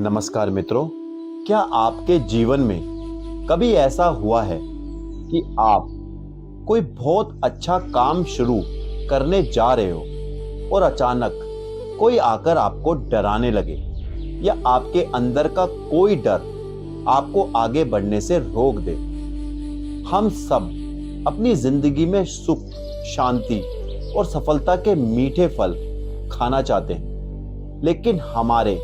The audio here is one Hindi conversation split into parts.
नमस्कार मित्रों, क्या आपके जीवन में कभी ऐसा हुआ है कि आप कोई बहुत अच्छा काम शुरू करने जा रहे हो और अचानक कोई आकर आपको डराने लगे या आपके अंदर का कोई डर आपको आगे बढ़ने से रोक दे। हम सब अपनी जिंदगी में सुख, शांति और सफलता के मीठे फल खाना चाहते हैं, लेकिन हमारे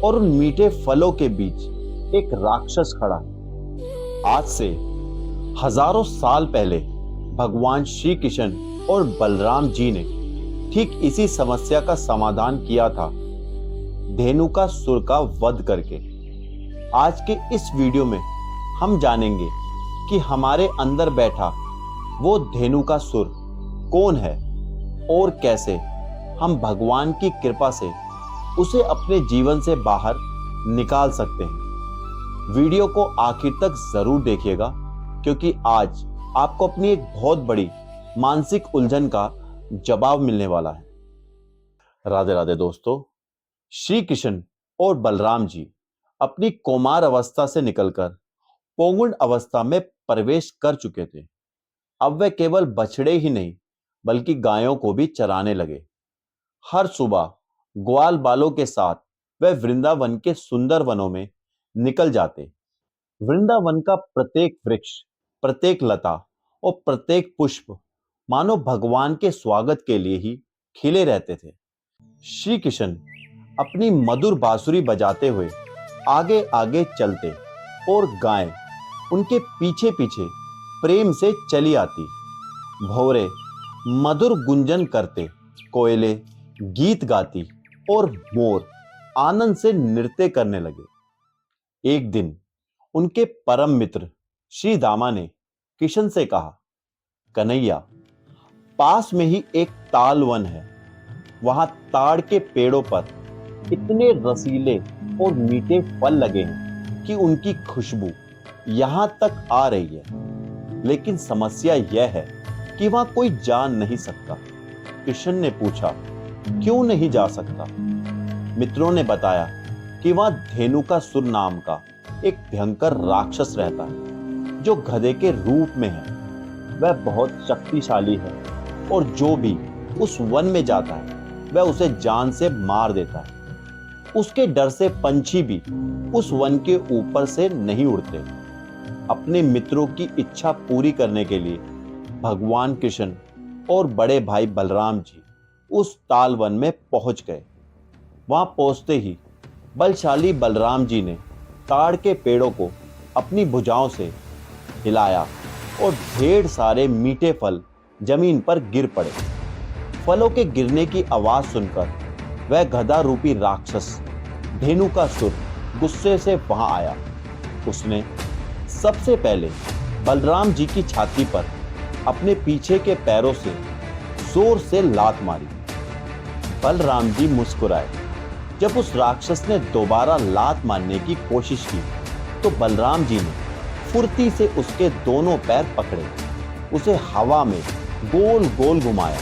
और उन मीठे फलों के बीच एक राक्षस खड़ा है। आज से हजारों साल पहले भगवान श्री कृष्ण और बलराम जी ने ठीक इसी समस्या का समाधान किया था, धेनुकासुर का वध करके। आज के इस वीडियो में हम जानेंगे कि हमारे अंदर बैठा वो धेनुकासुर कौन है और कैसे हम भगवान की कृपा से उसे अपने जीवन से बाहर निकाल सकते हैं। वीडियो को आखिर तक जरूर देखिएगा, क्योंकि आज आपको अपनी एक बहुत बड़ी मानसिक उलझन का जवाब मिलने वाला है। राधे राधे दोस्तों। श्री कृष्ण और बलराम जी अपनी कौमार अवस्था से निकलकर पौगुंड अवस्था में प्रवेश कर चुके थे। अब वे केवल बछड़े ही नहीं बल्कि गायों को भी चराने लगे। हर सुबह ग्वाल बालों के साथ वे वृंदावन के सुंदर वनों में निकल जाते। वृंदावन का प्रत्येक वृक्ष, प्रत्येक लता और प्रत्येक पुष्प मानो भगवान के स्वागत के लिए ही खिले रहते थे। श्री कृष्ण अपनी मधुर बांसुरी बजाते हुए आगे आगे चलते और गायें उनके पीछे पीछे प्रेम से चली आती। भौरे मधुर गुंजन करते, कोयले गीत गाती और मोर आनंद से नृत्य करने लगे। एक दिन उनके परम मित्र श्री दामा ने किशन से कहा, कन्हैया, पास में ही एक ताल वन है। वहां ताड़ के पेड़ों पर इतने रसीले और मीठे फल लगे हैं कि उनकी खुशबू यहां तक आ रही है, लेकिन समस्या यह है कि वहां कोई जा नहीं सकता। किशन ने पूछा, क्यों नहीं जा सकता? मित्रों ने बताया कि वहां धेनुकासुर नाम का एक भयंकर राक्षस रहता है, जो गधे के रूप में है। वह बहुत शक्तिशाली है और जो भी उस वन में जाता है वह उसे जान से मार देता है। उसके डर से पंछी भी उस वन के ऊपर से नहीं उड़ते। अपने मित्रों की इच्छा पूरी करने के लिए भगवान कृष्ण और बड़े भाई बलराम जी उस ताल वन में पहुंच गए। वहां पहुंचते ही बलशाली बलराम जी ने ताड़ के पेड़ों को अपनी भुजाओं से हिलाया और ढेर सारे मीठे फल जमीन पर गिर पड़े। फलों के गिरने की आवाज सुनकर वह गधा रूपी राक्षस धेनुकासुर गुस्से से वहां आया। उसने सबसे पहले बलराम जी की छाती पर अपने पीछे के पैरों से जोर से लात मारी। बलराम जी मुस्कुराए। जब उस राक्षस ने दोबारा लात मारने की कोशिश की तो बलराम जी ने फुर्ती से उसके दोनों पैर पकड़े, उसे हवा में गोल गोल घुमाया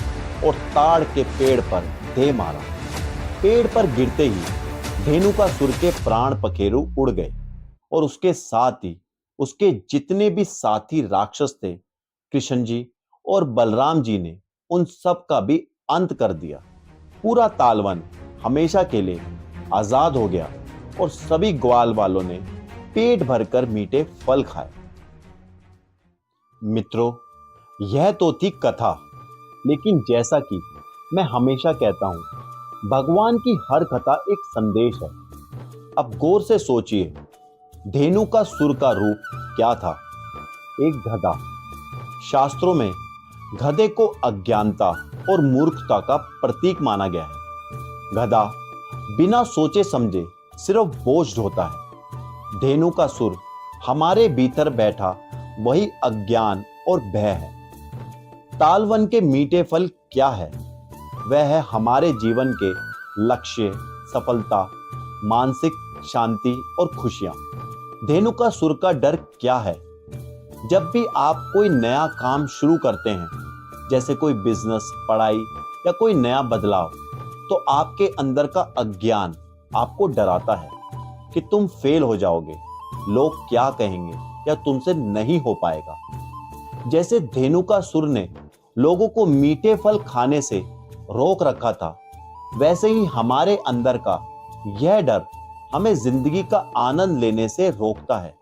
और ताड़ के पेड़ पर दे मारा। पेड़ पर गिरते ही धेनुकासुर के प्राण पखेरु उड़ गए और उसके साथ ही उसके जितने भी साथी राक्षस थे, कृष्ण जी और बलराम जी ने उन सब का भी अंत कर दिया। पूरा तालवन हमेशा के लिए आजाद हो गया और सभी ग्वाल वालों ने पेट भरकर मीठे फल खाए। मित्रों, यह तो थी कथा, लेकिन जैसा कि मैं हमेशा कहता हूं, भगवान की हर कथा एक संदेश है। अब गौर से सोचिए, धेनुकासुर का रूप क्या था? एक गधा। शास्त्रों में गधे को अज्ञानता और मूर्खता का प्रतीक माना गया है। गधा बिना सोचे समझे सिर्फ बोझ ढोता है। धेनुकासुर हमारे भीतर बैठा वही अज्ञान और भय है। तालवन के मीठे फल क्या है? वह है हमारे जीवन के लक्ष्य, सफलता, मानसिक शांति और खुशियां। धेनुकासुर का डर क्या है? जब भी आप कोई नया काम शुरू करते हैं, जैसे कोई बिजनेस, पढ़ाई या कोई नया बदलाव, तो आपके अंदर का अज्ञान आपको डराता है। कि तुम फेल हो जाओगे, लोग क्या कहेंगे या तुमसे नहीं हो पाएगा। जैसे धेनुकासुर ने लोगों को मीठे फल खाने से रोक रखा था, वैसे ही हमारे अंदर का यह डर हमें जिंदगी का आनंद लेने से रोकता है।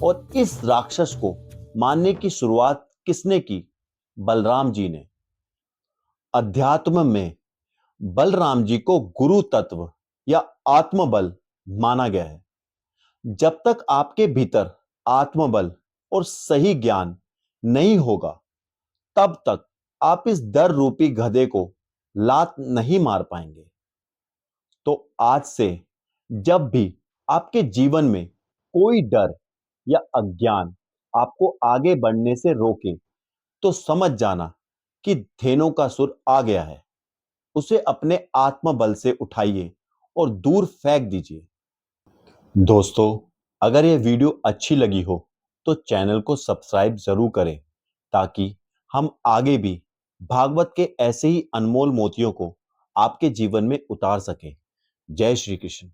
और इस राक्षस को मानने की शुरुआत किसने की? बलराम जी ने। अध्यात्म में बलराम जी को गुरु तत्व या आत्मबल माना गया है। जब तक आपके भीतर आत्मबल और सही ज्ञान नहीं होगा, तब तक आप इस डर रूपी गधे को लात नहीं मार पाएंगे। तो आज से जब भी आपके जीवन में कोई डर या अज्ञान आपको आगे बढ़ने से रोके, तो समझ जाना कि धेनु का सुर आ गया है। उसे अपने आत्मबल से उठाइए और दूर फेंक दीजिए। दोस्तों, अगर यह वीडियो अच्छी लगी हो तो चैनल को सब्सक्राइब जरूर करें, ताकि हम आगे भी भागवत के ऐसे ही अनमोल मोतियों को आपके जीवन में उतार सकें। जय श्री कृष्ण।